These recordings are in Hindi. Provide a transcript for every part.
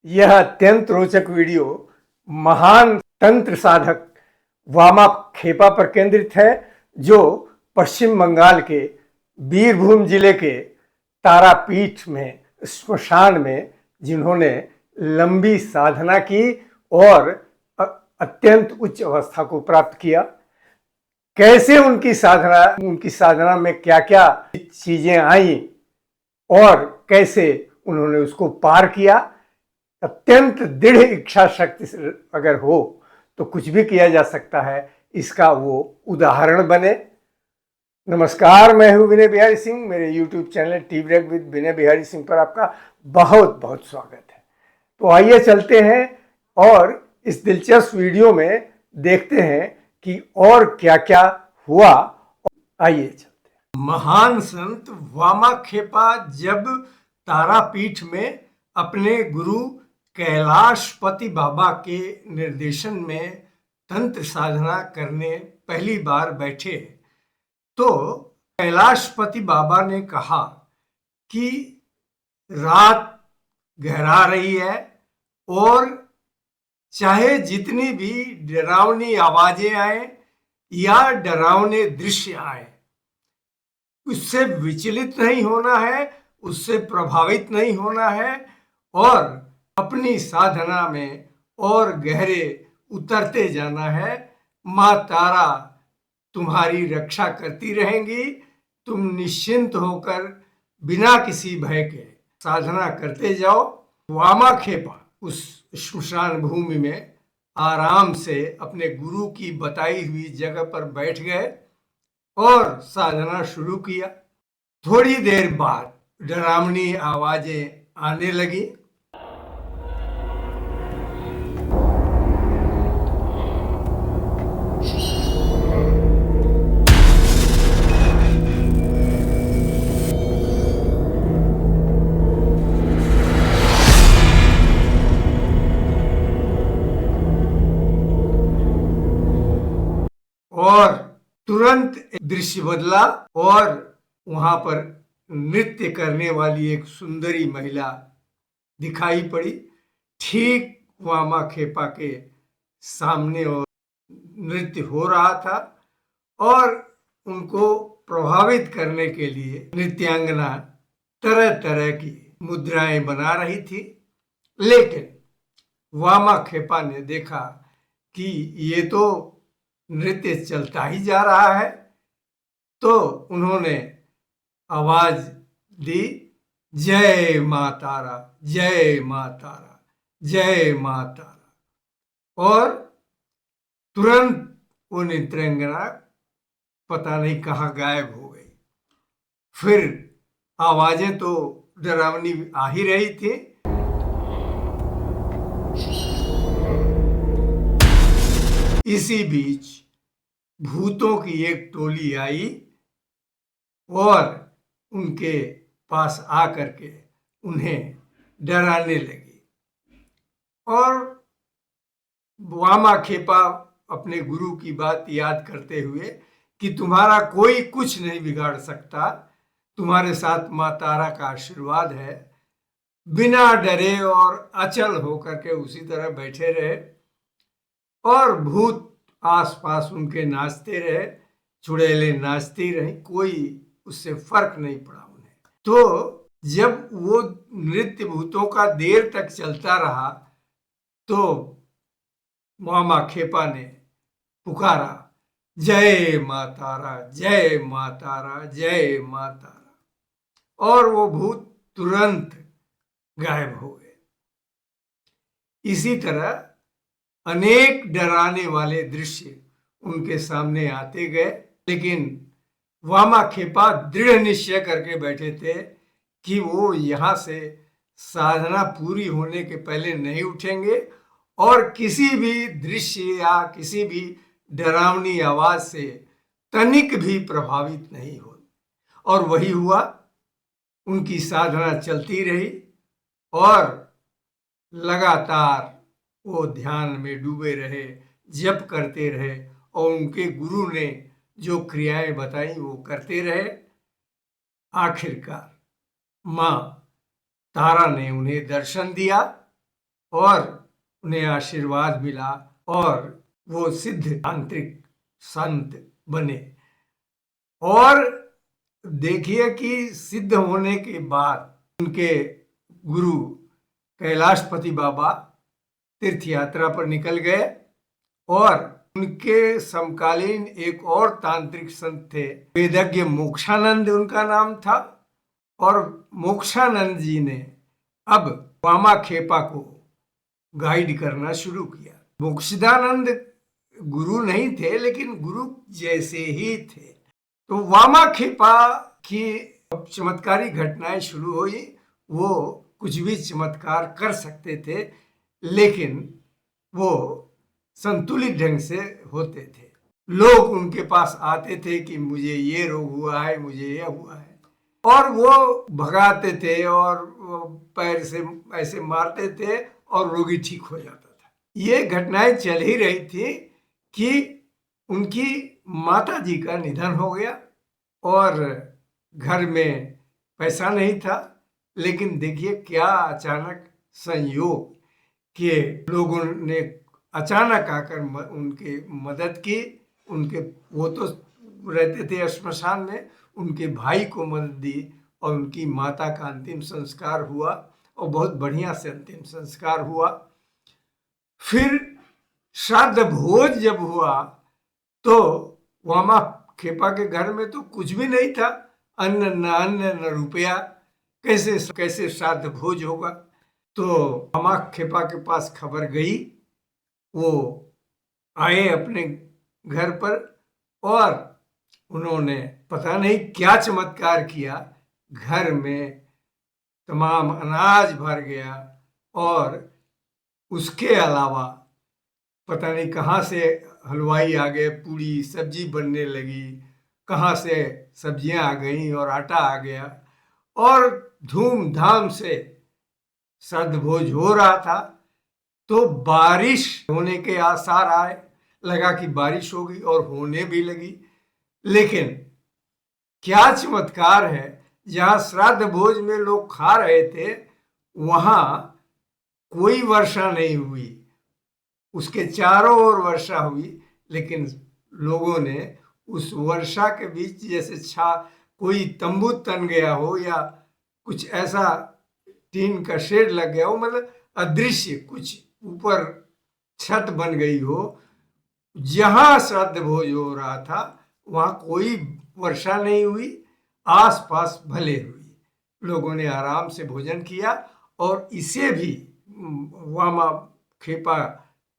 यह अत्यंत रोचक वीडियो महान तंत्र साधक वामा खेपा पर केंद्रित है, जो पश्चिम बंगाल के बीरभूम जिले के तारापीठ में स्मशान में जिन्होंने लंबी साधना की और अत्यंत उच्च अवस्था को प्राप्त किया। कैसे उनकी साधना में क्या क्या चीजें आई और कैसे उन्होंने उसको पार किया। अत्यंत दृढ़ इच्छा शक्ति से अगर हो तो कुछ भी किया जा सकता है, इसका वो उदाहरण बने। नमस्कार, मैं हूं विनय बिहारी सिंह। मेरे YouTube channel tea break with Vinay Bihari Singh पर आपका बहुत बहुत स्वागत है। तो आइए चलते हैं और इस दिलचस्प वीडियो में देखते हैं कि और क्या क्या हुआ। आइए चलते हैं। महान संत वामा खेपा जब तारापीठ में अपने गुरु कैलाशपति बाबा के निर्देशन में तंत्र साधना करने पहली बार बैठे तो कैलाशपति बाबा ने कहा कि रात गहरा रही है और चाहे जितनी भी डरावनी आवाजें आए या डरावने दृश्य आए, उससे विचलित नहीं होना है, उससे प्रभावित नहीं होना है और अपनी साधना में और गहरे उतरते जाना है। माँ तारा तुम्हारी रक्षा करती रहेंगी। तुम निश्चिंत होकर बिना किसी भय के साधना करते जाओ। वामा खेपा उस श्मशान भूमि में आराम से अपने गुरु की बताई हुई जगह पर बैठ गए और साधना शुरू किया। थोड़ी देर बाद डरावनी आवाजें आने लगी। और तुरंत दृश्य बदला और वहां पर नृत्य करने वाली एक सुंदरी महिला दिखाई पड़ी, ठीक वामा खेपा के सामने, और नृत्य हो रहा था और उनको प्रभावित करने के लिए नृत्यांगना तरह तरह की मुद्राएं बना रही थी। लेकिन वामा खेपा ने देखा कि ये तो नृत्य चलता ही जा रहा है, तो उन्होंने आवाज दी, जय माँ तारा, जय माँ तारा, जय माँ तारा। और तुरंत वो नृत्यांगना पता नहीं कहाँ गायब हो गई। फिर आवाजें तो डरावनी आ ही रही थी। इसी बीच भूतों की एक टोली आई और उनके पास आकर के उन्हें डराने लगी। और वामा खेपा अपने गुरु की बात याद करते हुए कि तुम्हारा कोई कुछ नहीं बिगाड़ सकता, तुम्हारे साथ माँ तारा का आशीर्वाद है, बिना डरे और अचल होकर के उसी तरह बैठे रहे और भूत आसपास उनके नाचते रहे, चुड़ैलें नाचती रही, कोई उससे फर्क नहीं पड़ा उन्हें। तो जब वो नृत्य भूतों का देर तक चलता रहा तो वामा खेपा ने पुकारा, जय माँ तारा, जय माँ तारा, जय माँ तारा। और वो भूत तुरंत गायब हो गए। इसी तरह अनेक डराने वाले दृश्य उनके सामने आते गए, लेकिन वामा खेपा दृढ़ निश्चय करके बैठे थे कि वो यहाँ से साधना पूरी होने के पहले नहीं उठेंगे और किसी भी दृश्य या किसी भी डरावनी आवाज से तनिक भी प्रभावित नहीं हो। और वही हुआ। उनकी साधना चलती रही और लगातार वो ध्यान में डूबे रहे, जप करते रहे और उनके गुरु ने जो क्रियाएं बताई वो करते रहे। आखिरकार माँ तारा ने उन्हें दर्शन दिया और उन्हें आशीर्वाद मिला और वो सिद्ध तांत्रिक संत बने। और देखिए कि सिद्ध होने के बाद उनके गुरु कैलाशपति बाबा तीर्थ यात्रा पर निकल गए और उनके समकालीन एक और तांत्रिक संत थे, वेदज्ञ मोक्षानंद उनका नाम था। और मोक्षानंद जी ने अब वामाखेपा को गाइड करना शुरू किया। मोक्षदानंद गुरु नहीं थे, लेकिन गुरु जैसे ही थे। तो वामाखेपा की चमत्कारी घटनाएं शुरू हुई। वो कुछ भी चमत्कार कर सकते थे, लेकिन वो संतुलित ढंग से होते थे। लोग उनके पास आते थे कि मुझे ये रोग हुआ है, मुझे ये हुआ है, और वो भगाते थे और पैर से ऐसे मारते थे और रोगी ठीक हो जाता था। ये घटनाएं चल ही रही थी कि उनकी माता जी का निधन हो गया और घर में पैसा नहीं था। लेकिन देखिए क्या अचानक संयोग कि लोगों ने अचानक आकर उनके मदद की। उनके वो तो रहते थे श्मशान में, उनके भाई को मदद दी और उनकी माता का अंतिम संस्कार हुआ और बहुत बढ़िया से अंतिम संस्कार हुआ। फिर श्राद्ध भोज जब हुआ तो वामाखेपा के घर में तो कुछ भी नहीं था, अन्न न रुपया, कैसे श्राद्ध भोज होगा। तो वामाखेपा के पास खबर गई, वो आए अपने घर पर और उन्होंने पता नहीं क्या चमत्कार किया, घर में तमाम अनाज भर गया और उसके अलावा पता नहीं कहाँ से हलवाई आ गए, पूरी सब्जी बनने लगी, कहाँ से सब्जियां आ गई और आटा आ गया और धूमधाम से श्राद्ध भोज हो रहा था। तो बारिश होने के आसार आए, लगा कि बारिश होगी और होने भी लगी। लेकिन क्या चमत्कार है, जहां श्राद्ध भोज में लोग खा रहे थे वहां कोई वर्षा नहीं हुई, उसके चारों ओर वर्षा हुई, लेकिन लोगों ने उस वर्षा के बीच जैसे कोई तंबू तन गया हो या कुछ ऐसा टीन का शेड लग गया हो, मतलब अदृश्य कुछ ऊपर छत बन गई हो। जहां श्राद्ध भोज हो रहा था वहां कोई वर्षा नहीं हुई, आसपास भले हुई, लोगों ने आराम से भोजन किया। और इसे भी वामाखेपा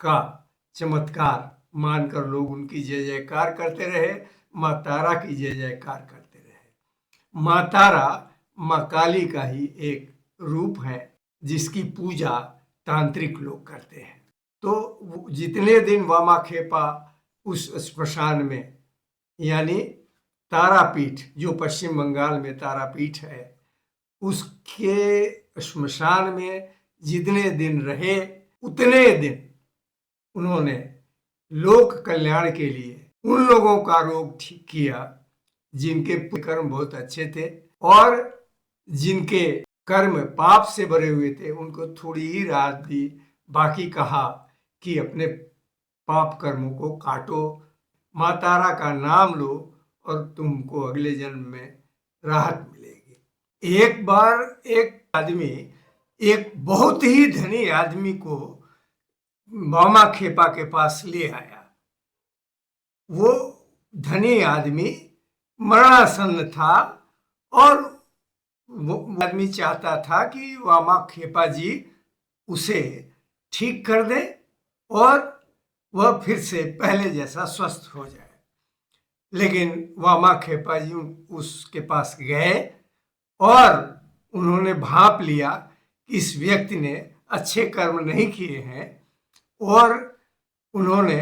का चमत्कार मानकर लोग उनकी जय जयकार करते रहे, माँ तारा की जय जयकार करते रहे। माँ तारा माँ काली का ही एक रूप है जिसकी पूजा तांत्रिक लोग करते हैं। तो जितने दिन वामाखेपा उस स्मशान में, यानी तारापीठ जो पश्चिम बंगाल में तारापीठ है, उसके श्मशान में जितने दिन रहे उतने दिन उन्होंने लोक कल्याण के लिए उन लोगों का रोग ठीक किया जिनके कर्म बहुत अच्छे थे और जिनके कर्म पाप से भरे हुए थे, उनको थोड़ी ही राहत दी। बाकी कहा कि अपने पाप कर्मों को काटो, माँ तारा का नाम लो और तुमको अगले जन्म में राहत मिलेगी। एक बार एक आदमी एक बहुत ही धनी आदमी को वामाखेपा के पास ले आया। वो धनी आदमी मरणासन्न था और वो आदमी चाहता था कि वामाखेपा जी उसे ठीक कर दे और वह फिर से पहले जैसा स्वस्थ हो जाए। लेकिन वामाखेपा जी उसके पास गए और उन्होंने भांप लिया कि इस व्यक्ति ने अच्छे कर्म नहीं किए हैं, और उन्होंने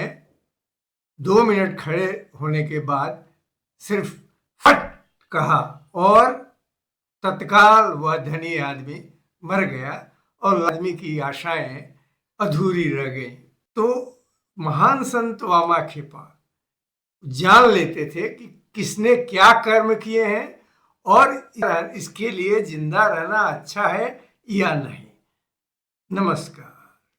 2 मिनट खड़े होने के बाद सिर्फ फट कहा और तत्काल वह धनी आदमी मर गया और आदमी की आशाएं अधूरी रह गई। तो महान संत वामाखेपा जान लेते थे कि किसने क्या कर्म किए हैं और इसके लिए जिंदा रहना अच्छा है या नहीं। नमस्कार।